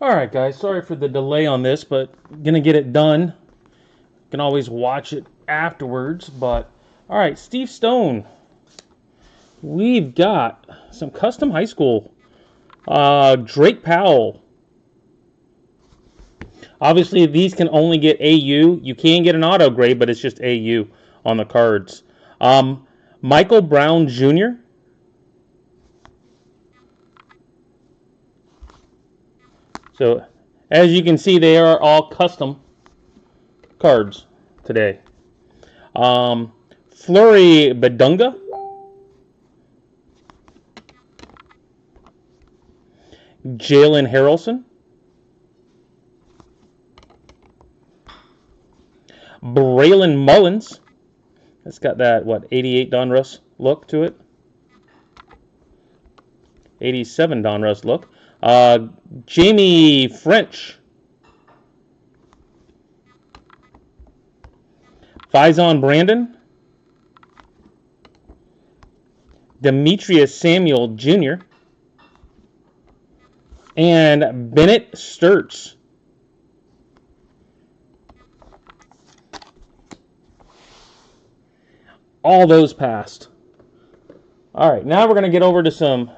Alright guys, sorry for the delay on this, but gonna get it done. Can always watch it afterwards, but alright, Steve Stone. We've got some custom high school. Drake Powell. Obviously, these can only get AU. You can get an auto grade, but it's just AU on the cards. Michael Brown Jr. So, as you can see, they are all custom cards today. Flurry Badunga. Jalen Harrelson. Braylon Mullins. It's got that, 88 Donruss look to it. 87 Donruss look. Jamie French. Faison Brandon. Demetrius Samuel Jr. And Bennett Sturts. All those passed. All right, now we're going to get over to some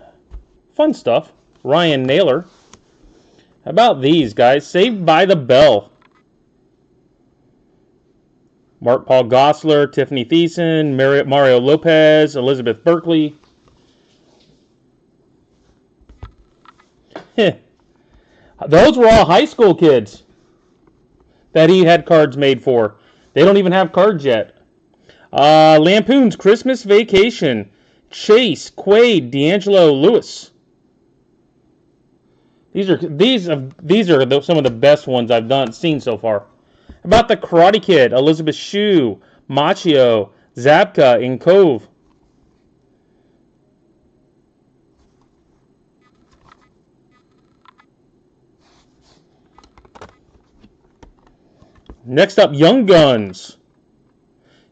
fun stuff. Ryan Naylor. How about these guys? Saved by the Bell. Mark Paul Gosselaar, Tiffany Thiessen, Mario Lopez, Elizabeth Berkley. Those were all high school kids that he had cards made for. They don't even have cards yet. Lampoon's Christmas Vacation. Chase, Quaid, D'Angelo Lewis. These are some of the best ones I've seen so far. About the Karate Kid, Elizabeth Shue, Machio, Zabka, and Cove. Next up, Young Guns.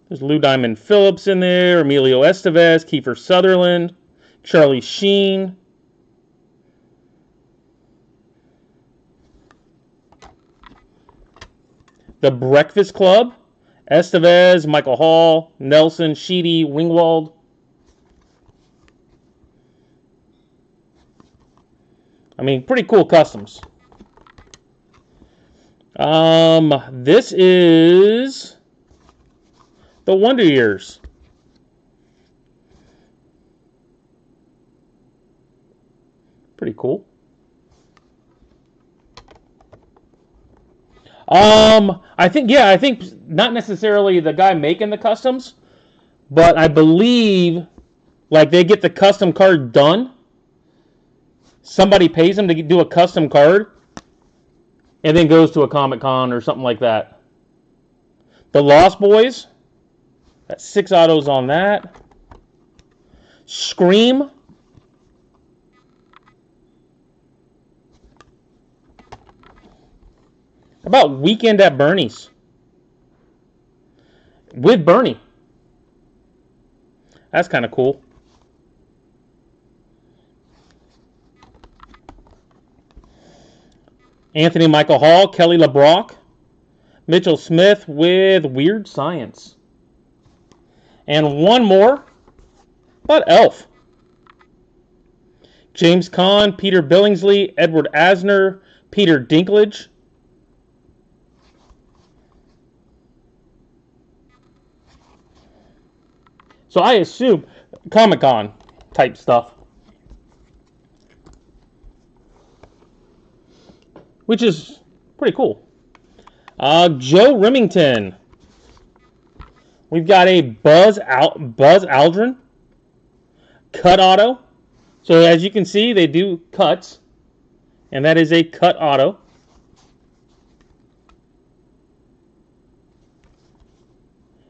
There's Lou Diamond Phillips in there, Emilio Estevez, Kiefer Sutherland, Charlie Sheen. The Breakfast Club, Estevez, Michael Hall, Nelson, Sheedy, Wingwald. I mean, pretty cool customs. This is the Wonder Years. Pretty cool. I think not necessarily the guy making the customs, but I believe like they get the custom card done. Somebody pays them to do a custom card and then goes to a Comic-Con or something like that. The Lost Boys. Got 6 autos on that. Scream. How about Weekend at Bernie's? With Bernie. That's kind of cool. Anthony Michael Hall, Kelly LeBrock, Mitchell Smith with Weird Science. And one more, about Elf. James Caan, Peter Billingsley, Edward Asner, Peter Dinklage. So I assume Comic-Con type stuff. Which is pretty cool. Joe Remington. We've got a Buzz Aldrin cut auto. So as you can see, they do cuts. And that is a cut auto.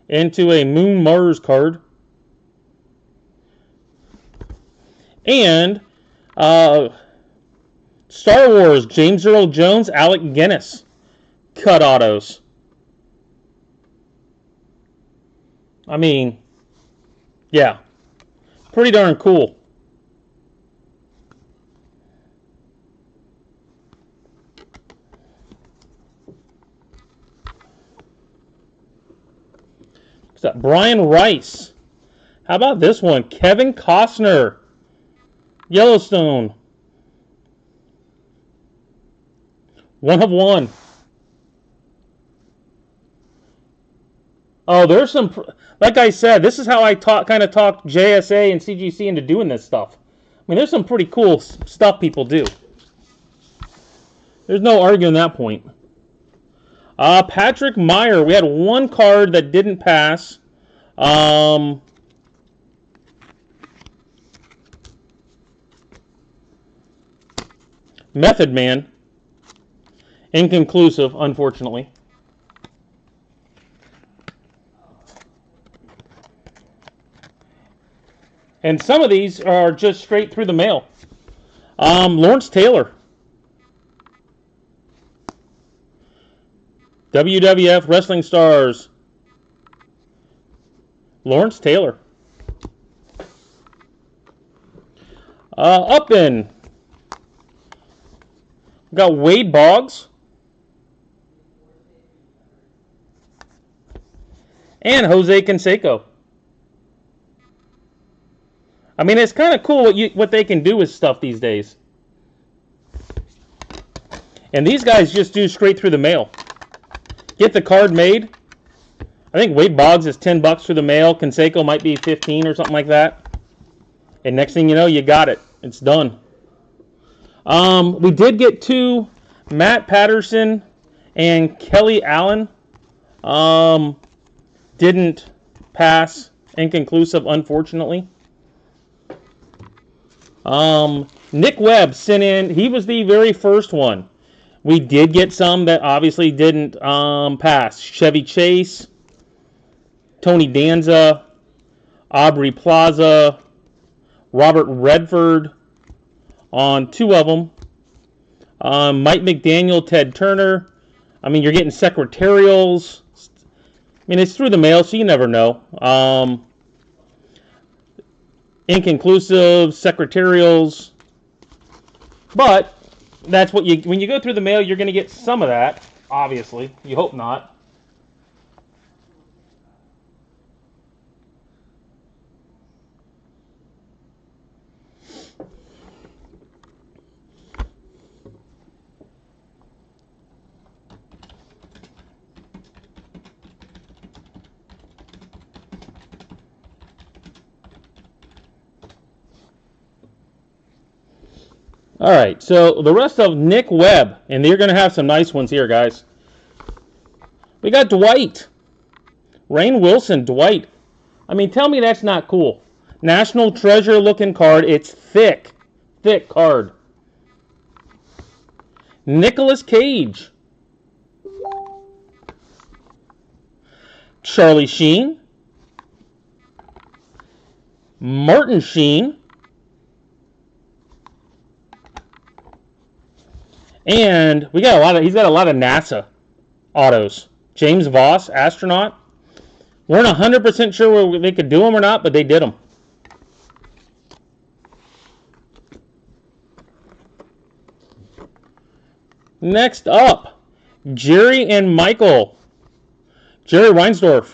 Into a Moon Mars card. And Star Wars, James Earl Jones, Alec Guinness. Cut autos. I mean, yeah. Pretty darn cool. stuff. Brian Rice. How about this one? Kevin Costner. Yellowstone. 1 of 1. Oh, there's some... Like I said, this is how I kind of talked JSA and CGC into doing this stuff. I mean, there's some pretty cool stuff people do. There's no arguing that point. Patrick Meyer. We had one card that didn't pass. Method Man. Inconclusive, unfortunately. And some of these are just straight through the mail. Lawrence Taylor. WWF Wrestling Stars. Lawrence Taylor. Up in. We got Wade Boggs. And Jose Canseco. I mean, it's kind of cool what they can do with stuff these days. And these guys just do straight through the mail. Get the card made. I think Wade Boggs is $10 through the mail. Canseco might be 15 or something like that. And next thing you know, you got it. It's done. We did get 2, Matt Patterson and Kelly Allen. Didn't pass. Inconclusive, unfortunately. Nick Webb sent in. He was the very first one. We did get some that obviously didn't pass. Chevy Chase, Tony Danza, Aubrey Plaza, Robert Redford on 2 of them. Mike McDaniel, Ted Turner. I mean, you're getting secretarials. I mean, it's through the mail, so you never know. Inconclusive, secretarials. But that's what when you go through the mail, you're going to get some of that, obviously. You hope not. All right, so the rest of Nick Webb, and you're going to have some nice ones here, guys. We got Dwight. Rainn Wilson, Dwight. I mean, tell me that's not cool. National Treasure looking card. It's thick. Thick card. Nicolas Cage. Charlie Sheen. Martin Sheen. And we got he's got a lot of NASA autos. James Voss, astronaut. Weren't 100% sure whether they could do them or not, but they did them. Next up, Jerry and Michael. Jerry Reinsdorf.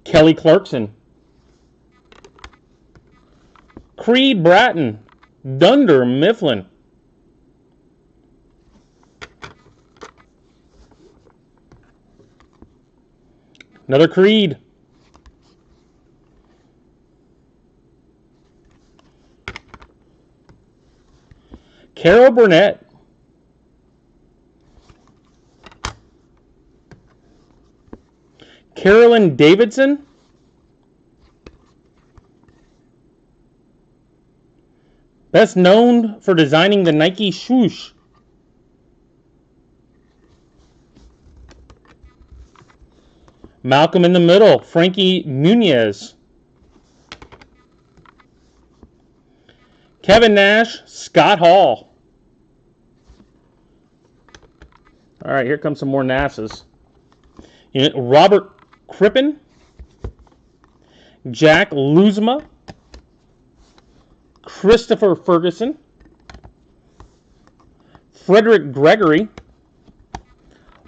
Kelly Clarkson. Creed Bratton. Dunder Mifflin. Another Creed. Carol Burnett. Carolyn Davidson. Best known for designing the Nike swoosh. Malcolm in the Middle, Frankie Muniz. Kevin Nash, Scott Hall. All right, here comes some more NASAs. Robert Crippen. Jack Luzma. Christopher Ferguson. Frederick Gregory.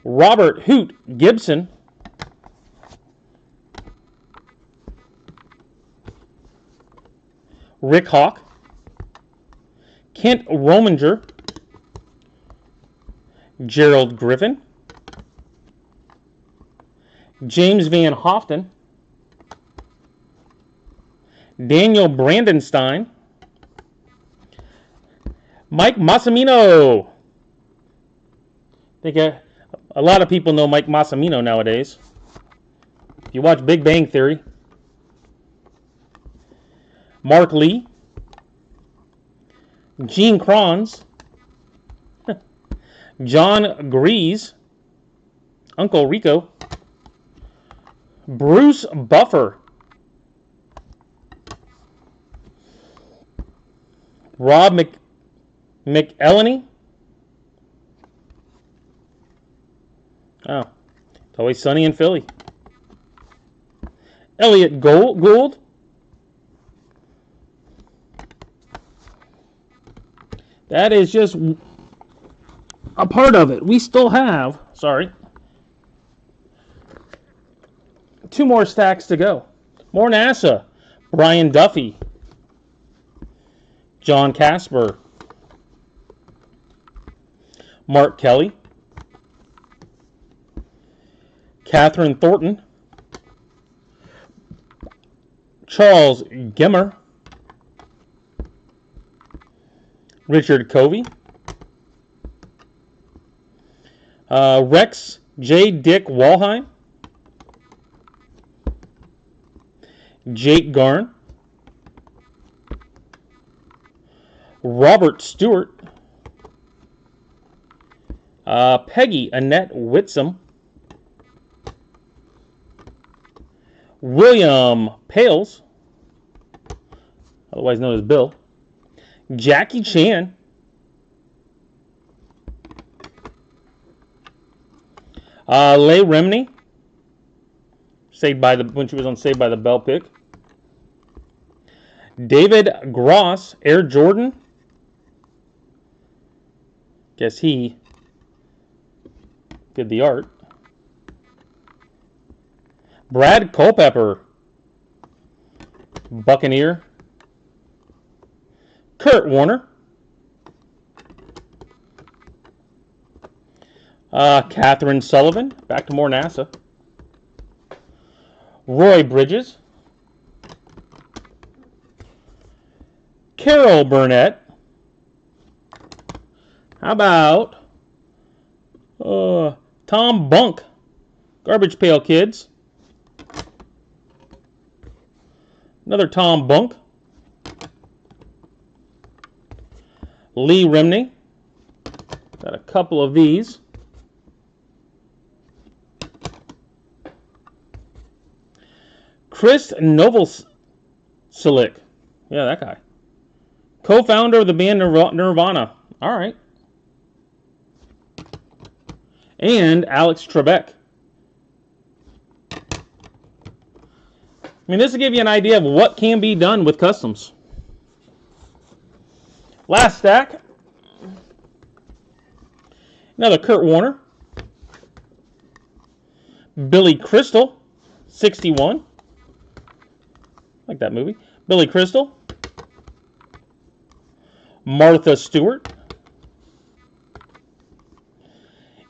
Robert Hoot Gibson. Rick Hawk. Kent Rominger. Gerald Griffin. James Van Hoften. Daniel Brandenstein. Mike Massimino. I think a lot of people know Mike Massimino nowadays. If you watch Big Bang Theory. Mark Lee. Gene Kranz. John Grease. Uncle Rico. Bruce Buffer. Rob McElhenney. Oh, it's always sunny in Philly. Elliot Gould. That is just a part of it. We still have, sorry, 2 more stacks to go. More NASA. Brian Duffy. John Casper. Mark Kelly. Catherine Thornton. Charles Gemmer. Richard Covey. Rex J. Dick Walheim. Jake Garn. Robert Stewart. Peggy Annette Whitsom. William Pales, otherwise known as Bill. Jackie Chan. Leigh Remini, when she was on Saved by the Bell pick. David Gross, Air Jordan. Guess he did the art. Brad Culpepper, Buccaneer. Kurt Warner. Catherine Sullivan, back to more NASA. Roy Bridges. Carol Burnett. How about Tom Bunk, Garbage Pail Kids. Another Tom Bunk. Lee Remini. Got a couple of these. Chris Novoselic. Yeah, that guy. Co-founder of the band Nirvana. All right. And Alex Trebek. I mean, this will give you an idea of what can be done with customs. Last stack. Another Kurt Warner. Billy Crystal, 61. Like that movie. Billy Crystal. Martha Stewart.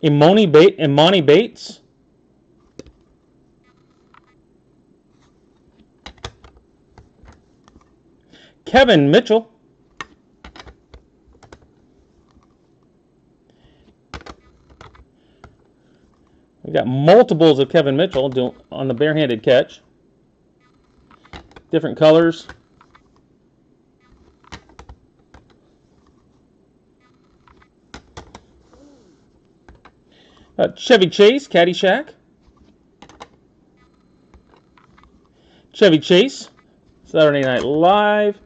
Imani Bates. Kevin Mitchell. We got multiples of Kevin Mitchell on the barehanded catch. Different colors. Chevy Chase, Caddyshack. Chevy Chase, Saturday Night Live.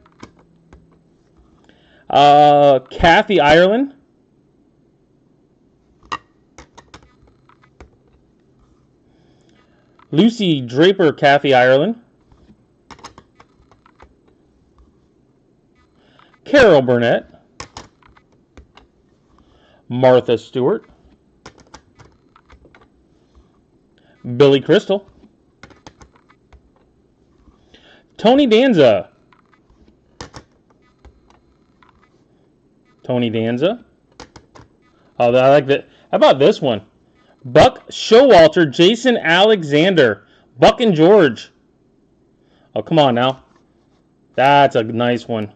Kathy Ireland. Lucy Draper, Kathy Ireland. Carol Burnett. Martha Stewart. Billy Crystal. Tony Danza. Tony Danza. Oh, I like that. How about this one? Buck Showalter, Jason Alexander. Buck and George. Oh, come on now. That's a nice one.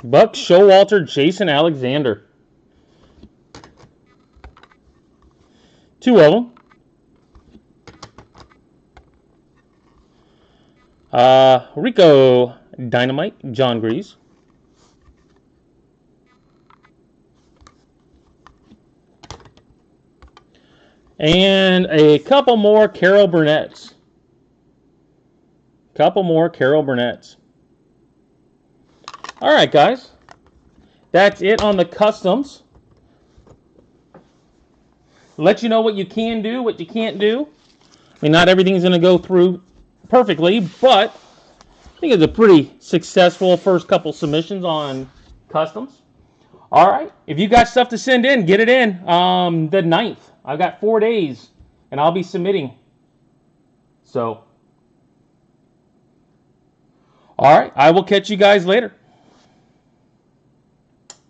Buck Showalter, Jason Alexander. 2 of them. Rico Dynamite, John Grease. And a couple more Carol Burnett's. All right, guys. That's it on the customs. Let you know what you can do, what you can't do. I mean, not everything's going to go through perfectly, but I think it's a pretty successful first couple submissions on customs. All right. If you got stuff to send in, get it in. The 9th. I've got 4 days, and I'll be submitting. So, all right. I will catch you guys later.